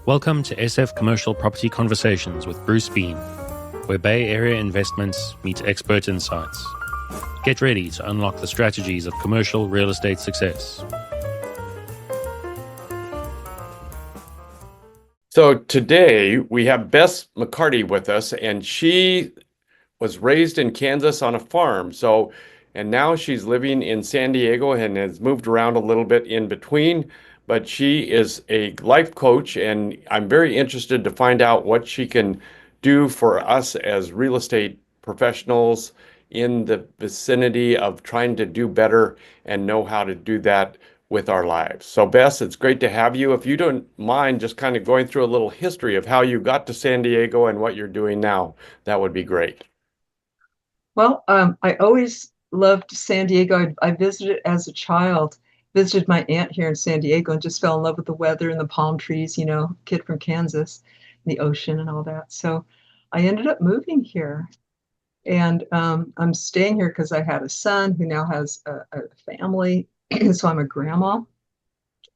Welcome to SF Commercial Property Conversations with Bruce Bean, where Bay Area investments meet expert insights. Get ready to unlock the strategies of commercial real estate success. So today we have Bess McCarty with us, and she was raised in Kansas on a farm. And now she's living in San Diego and has moved around a little bit in between. But she is a life coach, and I'm very interested to find out what she can do for us as real estate professionals in the vicinity of trying to do better and know how to do that with our lives. So Bess, it's great to have you. If you don't mind just kind of going through a little history of how you got to San Diego and what you're doing now, that would be great. Well, I always loved San Diego. I visited as a child, visited my aunt here in San Diego and just fell in love with the weather and the palm trees, kid from Kansas, the ocean and all that. So I ended up moving here. And I'm staying here because I had a son who now has a family. So I'm a grandma.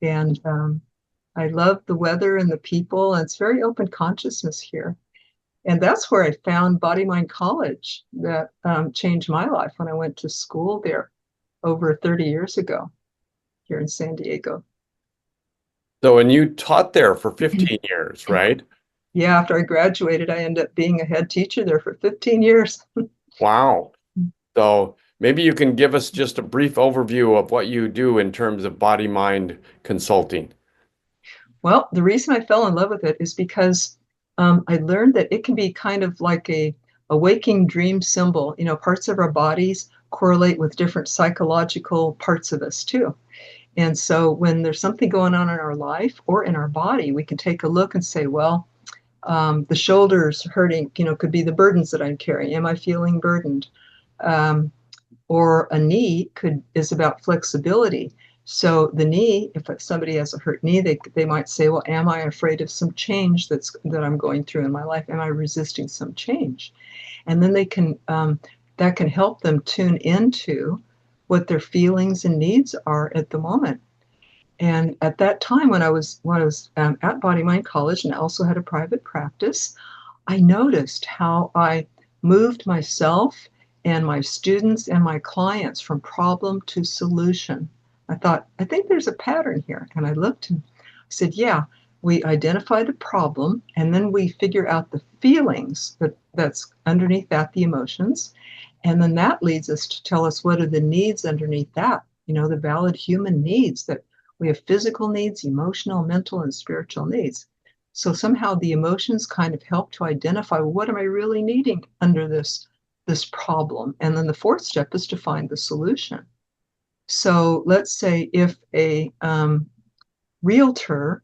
And I love the weather and the people. And it's very open consciousness here. And that's where I found Body Mind College that changed my life when I went to school there over 30 years ago here in San Diego. So, and you taught there for 15 years, right? Yeah, after I graduated, I ended up being a head teacher there for 15 years. Wow. So maybe you can give us just a brief overview of what you do in terms of body mind consulting. Well, the reason I fell in love with it is because I learned that it can be kind of like a waking dream symbol. Parts of our bodies correlate with different psychological parts of us too. And so when there's something going on in our life or in our body, we can take a look and say, well, the shoulders hurting, could be the burdens that I'm carrying. Am I feeling burdened? Or a knee is about flexibility. So the knee, if somebody has a hurt knee, they might say, well, am I afraid of some change that I'm going through in my life? Am I resisting some change? And then that can help them tune into what their feelings and needs are at the moment. And at that time, when I was at Body Mind College and I also had a private practice, I noticed how I moved myself and my students and my clients from problem to solution. I thought, I think there's a pattern here. And I looked and I said, yeah, we identify the problem and then we figure out the feelings that's underneath that, the emotions. And then that leads us to tell us what are the needs underneath that, the valid human needs that we have: physical needs, emotional, mental, and spiritual needs. So somehow the emotions kind of help to identify, well, what am I really needing under this problem? And then the fourth step is to find the solution. So let's say if a realtor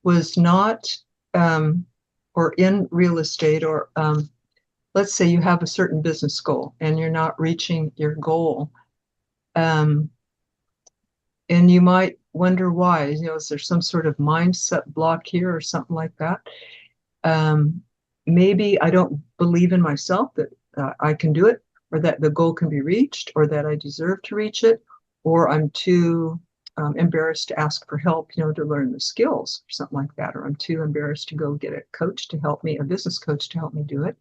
was not or in real estate, or let's say you have a certain business goal and you're not reaching your goal, and you might wonder why. Is there some sort of mindset block here or something like that? Maybe I don't believe in myself that I can do it, or that the goal can be reached, or that I deserve to reach it, or I'm too embarrassed to ask for help, to learn the skills or something like that, or I'm too embarrassed to go get a coach to help me, a business coach to help me do it.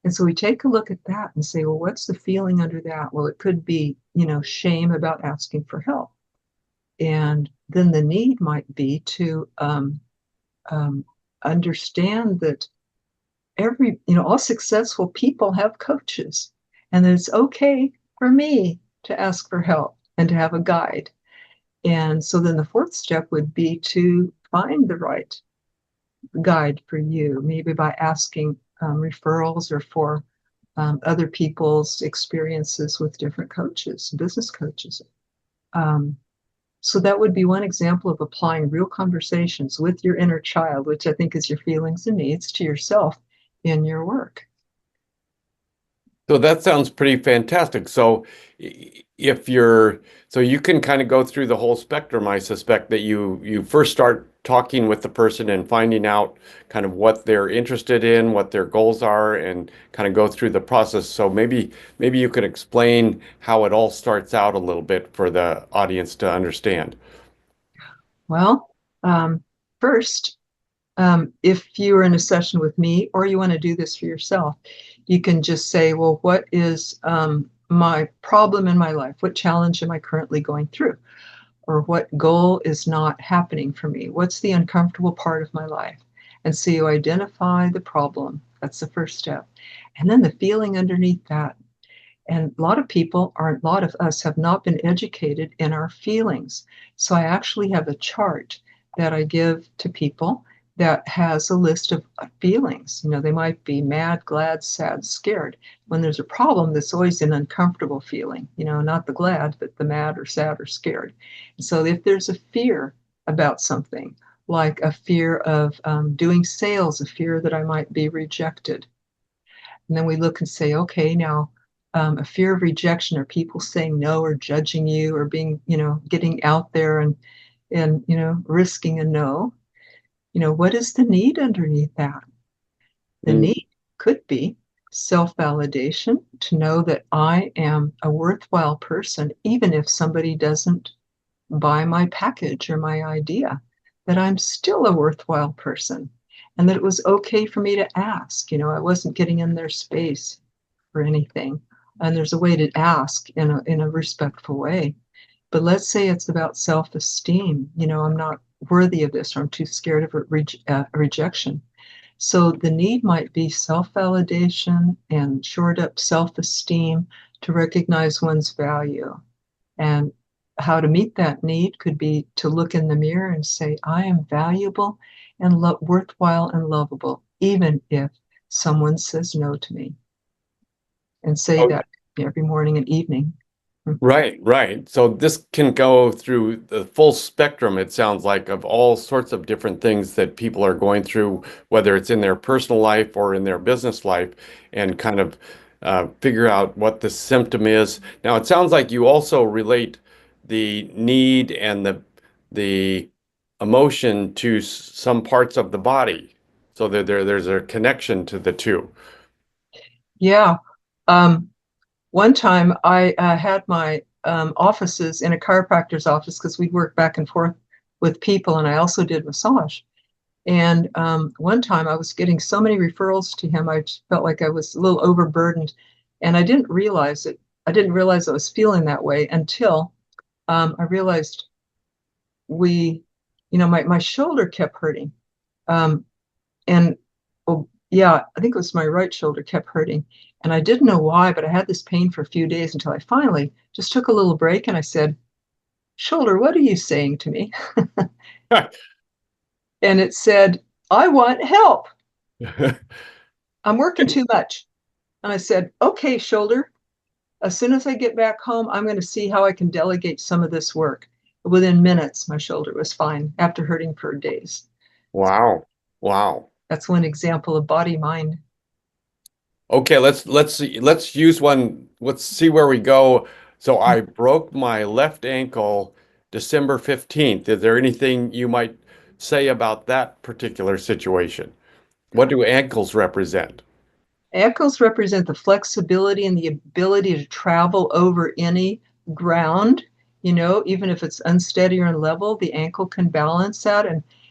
And so we take a look at that and say, well, what's the feeling under that? Well, it could be, shame about asking for help. And then the need might be to understand that all successful people have coaches, and that it's okay for me to ask for help and to have a guide. And so then the fourth step would be to find the right guide for you, maybe by asking referrals or for other people's experiences with different coaches, business coaches. So that would be one example of applying real conversations with your inner child, which I think is your feelings and needs, to yourself in your work. So that sounds pretty fantastic. So you can kind of go through the whole spectrum. I suspect that you first start talking with the person and finding out kind of what they're interested in, what their goals are, and kind of go through the process. So maybe you could explain how it all starts out a little bit for the audience to understand. Well, first, if you're in a session with me or you want to do this for yourself, you can just say, well, what is my problem in my life? What challenge am I currently going through? Or what goal is not happening for me? What's the uncomfortable part of my life? And so you identify the problem. That's the first step. And then the feeling underneath that. And a lot of us have not been educated in our feelings. So I actually have a chart that I give to people that has a list of feelings. They might be mad, glad, sad, scared. When there's a problem, there's always an uncomfortable feeling, not the glad, but the mad or sad or scared. And so if there's a fear about something, like a fear of doing sales, a fear that I might be rejected, and then we look and say, okay, now a fear of rejection, or people saying no or judging you or being, getting out there and risking a no. What is the need underneath that? The need could be self-validation, to know that I am a worthwhile person, even if somebody doesn't buy my package or my idea, that I'm still a worthwhile person, and that it was okay for me to ask. I wasn't getting in their space or anything. And there's a way to ask in a respectful way. But let's say it's about self-esteem. I'm not worthy of this, or I'm too scared of rejection. So the need might be self-validation and shored up self-esteem to recognize one's value. And how to meet that need could be to look in the mirror and say, I am valuable and worthwhile and lovable, even if someone says no to me. And say that every morning and evening. Right, right. So this can go through the full spectrum, it sounds like, of all sorts of different things that people are going through, whether it's in their personal life or in their business life, and kind of figure out what the symptom is. Now, it sounds like you also relate the need and the emotion to some parts of the body, so that there's a connection to the two. Yeah. One time I had my offices in a chiropractor's office, because we'd work back and forth with people, and I also did massage. And one time I was getting so many referrals to him, I felt like I was a little overburdened, and I didn't realize it. I didn't realize I was feeling that way until I realized my shoulder kept hurting. And oh, yeah, I think it was my right shoulder kept hurting. And I didn't know why, but I had this pain for a few days until I finally just took a little break and I said, shoulder, what are you saying to me? And it said, I want help. I'm working too much. And I said, okay, shoulder, as soon as I get back home, I'm going to see how I can delegate some of this work. Within minutes, my shoulder was fine after hurting for days. Wow. Wow. That's one example of body mind. Okay, let's use one. Let's see where we go. So I broke my left ankle December 15th. Is there anything you might say about that particular situation? What do ankles represent? Ankles represent the flexibility and the ability to travel over any ground. Even if it's unsteady or unlevel, the ankle can balance that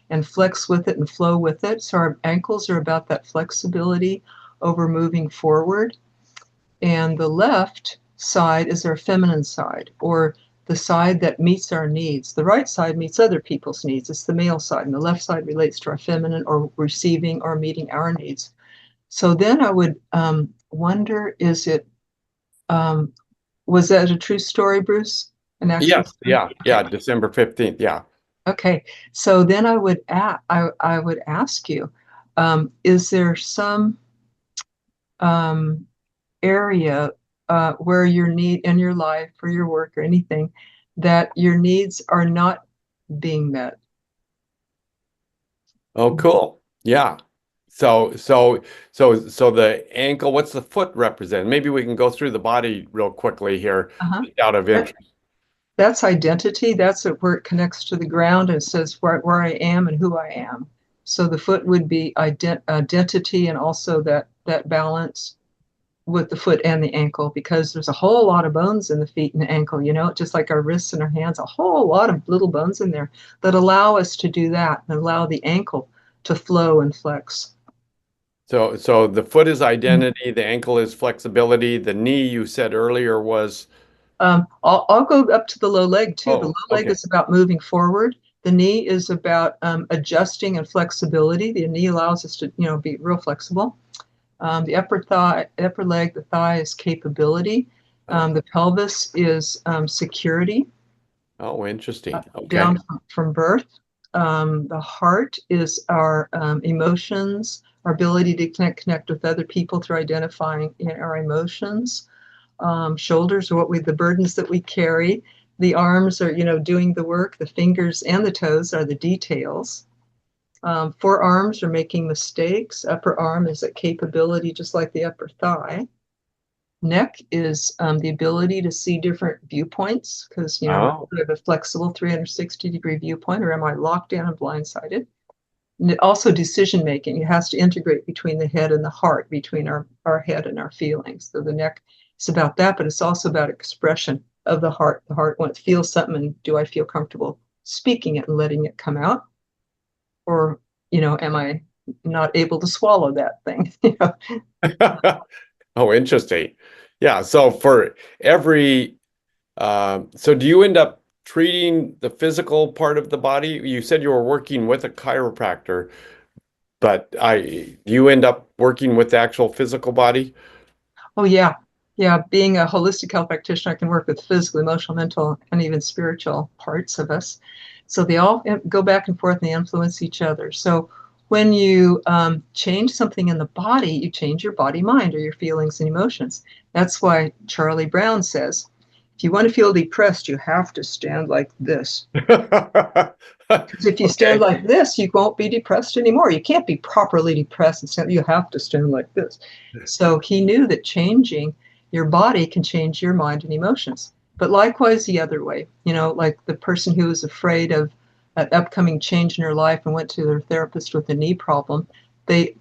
and flex with it and flow with it. So our ankles are about that flexibility over moving forward. And the left side is our feminine side, or the side that meets our needs. The right side meets other people's needs. It's the male side, and the left side relates to our feminine, or receiving or meeting our needs. So then I would wonder, was that a true story, Bruce? An actual Yes, story? yeah, Okay. yeah, December 15th, yeah. Okay, so then I would ask you, is there some area where your need in your life or your work or anything, that your needs are not being met? Oh, cool. Yeah. So the ankle, what's the foot represent? Maybe we can go through the body real quickly here, Uh-huh. out of interest. That's identity. That's where it connects to the ground and says where I am and who I am. So the foot would be identity, and also that balance with the foot and the ankle, because there's a whole lot of bones in the feet and the ankle, just like our wrists and our hands, a whole lot of little bones in there that allow us to do that, and allow the ankle to flow and flex. So the foot is identity, the ankle is flexibility, the knee you said earlier was I'll go up to the low leg too. The low leg okay. is about moving forward. The knee is about adjusting and flexibility. The knee allows us to, be real flexible. The upper leg, the thigh is capability. The pelvis is security. Oh, interesting. Okay. Down from birth. The heart is our emotions, our ability to connect with other people through identifying our emotions. Shoulders are the burdens that we carry. The arms are, doing the work. The fingers and the toes are the details. Forearms are making mistakes. Upper arm is a capability, just like the upper thigh. Neck is the ability to see different viewpoints, because, we have a flexible 360-degree viewpoint, or am I locked in and blindsided? And also decision making. It has to integrate between the head and the heart, between our head and our feelings. So the neck is about that, but it's also about expression of the heart. The heart, when it feels something, and do I feel comfortable speaking it and letting it come out? Or, am I not able to swallow that thing? Oh, interesting. Yeah. So for every, so do you end up treating the physical part of the body? You said you were working with a chiropractor, but do you end up working with the actual physical body? Oh, yeah. Yeah. Being a holistic health practitioner, I can work with physical, emotional, mental, and even spiritual parts of us. So they all go back and forth and they influence each other. So when you change something in the body, you change your body, mind, or your feelings and emotions. That's why Charlie Brown says, if you want to feel depressed, you have to stand like this. Because if you stand like this, you won't be depressed anymore. You can't be properly depressed and stand. You have to stand like this. So he knew that changing your body can change your mind and emotions. But likewise, the other way, like the person who was afraid of an upcoming change in her life and went to their therapist with a knee problem, they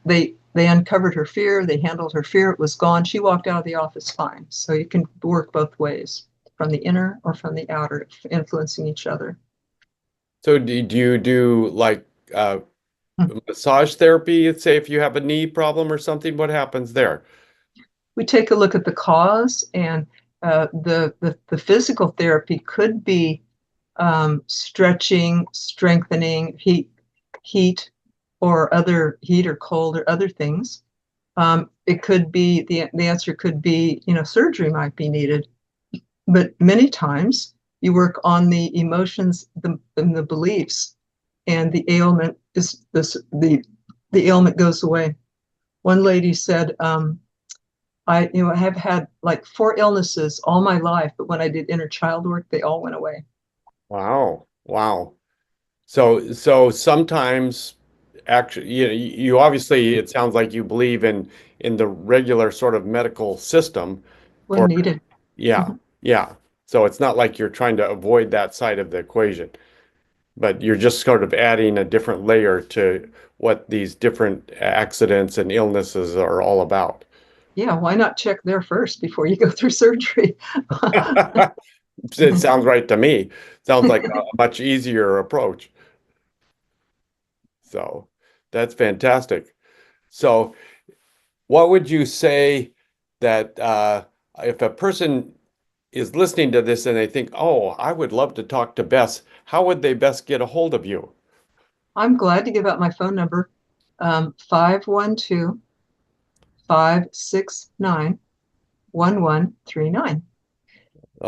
uncovered her fear, they handled her fear, it was gone. She walked out of the office fine. So you can work both ways, from the inner or from the outer, influencing each other. So do you do like massage therapy? Say if you have a knee problem or something, what happens there? We take a look at the cause, and the physical therapy could be stretching, strengthening, heat, or other heat or cold or other things. It could be the answer could be, surgery might be needed, but many times you work on the emotions and the beliefs, and the ailment is the ailment goes away. One lady said, I have had like 4 illnesses all my life, but when I did inner child work, they all went away. Wow. Wow. So sometimes actually, you obviously, it sounds like you believe in the regular sort of medical system When for, needed. yeah, yeah. So it's not like you're trying to avoid that side of the equation, but you're just sort of adding a different layer to what these different accidents and illnesses are all about. Yeah, why not check there first before you go through surgery? It sounds right to me. Sounds like a much easier approach. So that's fantastic. So what would you say that if a person is listening to this and they think, oh, I would love to talk to Bess, how would they best get a hold of you? I'm glad to give out my phone number, 512 Oh,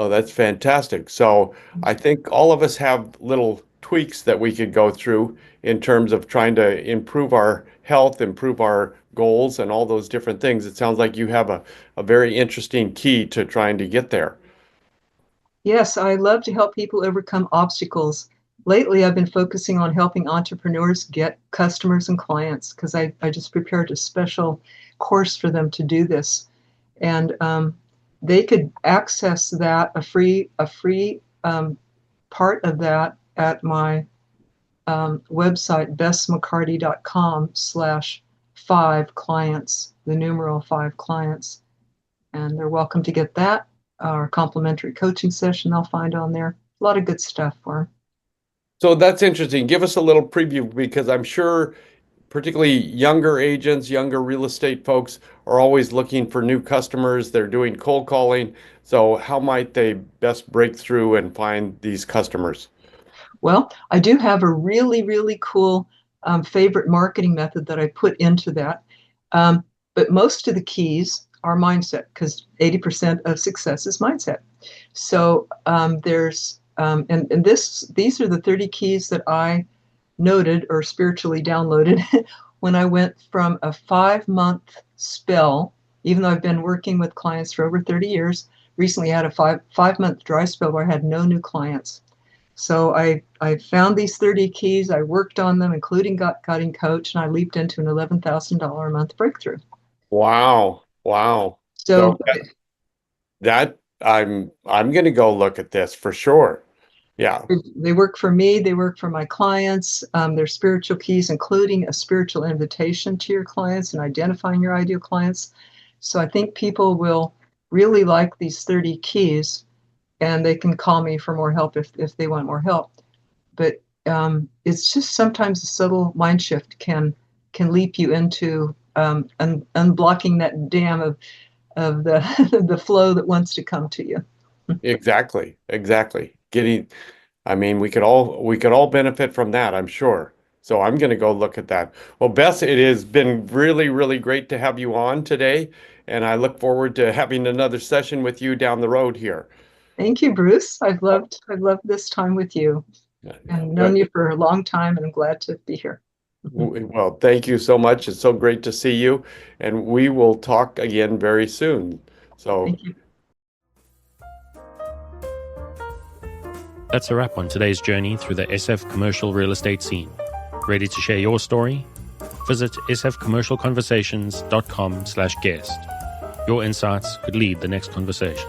that's fantastic. So I think all of us have little tweaks that we could go through in terms of trying to improve our health, improve our goals, and all those different things. It sounds like you have a very interesting key to trying to get there. Yes, I love to help people overcome obstacles. Lately, I've been focusing on helping entrepreneurs get customers and clients, because I just prepared a special course for them to do this. And they could access that, a free part of that, at my website, bessmccarty.com/5 clients, the numeral 5 clients. And they're welcome to get that. Our complimentary coaching session they'll find on there. A lot of good stuff for them. So that's interesting. Give us a little preview because I'm sure particularly younger agents, younger real estate folks are always looking for new customers. They're doing cold calling. So how might they best break through and find these customers? Well, I do have a really, really cool favorite marketing method that I put into that. But most of the keys are mindset because 80% of success is mindset. So these are the 30 keys that I noted or spiritually downloaded when I went from a 5-month spell, even though I've been working with clients for over 30 years. Recently I had a five-month dry spell where I had no new clients. So I found these 30 keys, I worked on them, including Guiding Coach, and I leaped into an $11,000 a month breakthrough. Wow. Wow. So So that I'm going to go look at this for sure. Yeah. they work for me, they work for my clients. They're spiritual keys, including a spiritual invitation to your clients and identifying your ideal clients. So I think people will really like these 30 keys, and they can call me for more help if they want more help. But it's just sometimes a subtle mind shift can leap you into unblocking that dam of the the flow that wants to come to you. Exactly. Exactly. I mean, we could all benefit from that, I'm sure. So I'm going to go look at that. Well, Bess, it has been really, really great to have you on today, and I look forward to having another session with you down the road here. Thank you, Bruce. I've loved this time with you and known But, you for a long time, and I'm glad to be here. well, thank you so much. It's so great to see you, and we will talk again very soon. So, Thank you. That's a wrap on today's journey through the SF commercial real estate scene. Ready to share your story? Visit sfcommercialconversations.com/guest. Your insights could lead the next conversation.